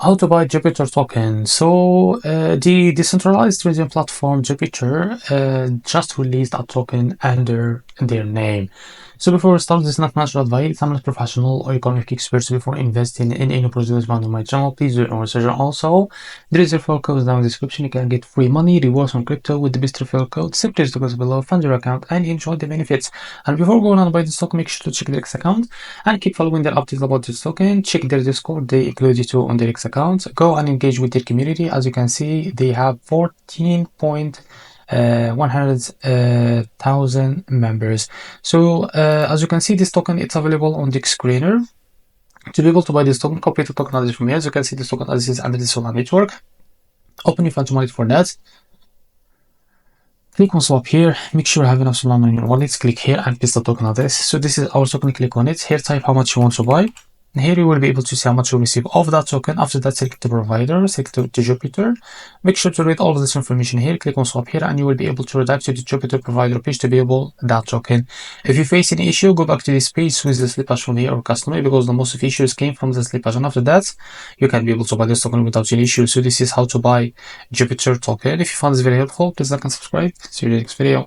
How to buy Jupiter token. So the decentralized trading platform Jupiter just released a token under their name. So before we start, this is not financial advice. I'm not professional or economic expert. Before investing in any project found on my channel, please do your research. Also, there is a referral code down in the description. You can get free money rewards on crypto with the best referral code. Simply just go below, fund your account, and enjoy the benefits. And before going on to buy this token, make sure to check their X account and keep following their updates about this token. Check their Discord. They include you too on their X account. Go and engage with their community. As you can see, they have 14,100,000 members. So as you can see, this token, it's available on the screener. To be able to buy this token, copy the token address from here. As you can see, this token address is under the Solana network. Open your funds wallet for that. Click on swap here. Make sure you have enough Solana in your wallet. Click here and paste the token address. So this is our token. Click on it. Here, type how much you want to buy. Here you will be able to see how much you receive of that token. After that, select the provider, select to Jupiter. Make sure to read all of this information here. Click on swap here and you will be able to redirect to the Jupiter provider page to be able that token. If you face any issue, go back to this page with the slippage from here or customer, because the most of issues came from the slippage. And after that, you can be able to buy this token without any issue. So this is how to buy Jupiter token. If you found this very helpful, please like and subscribe. See you in the next video.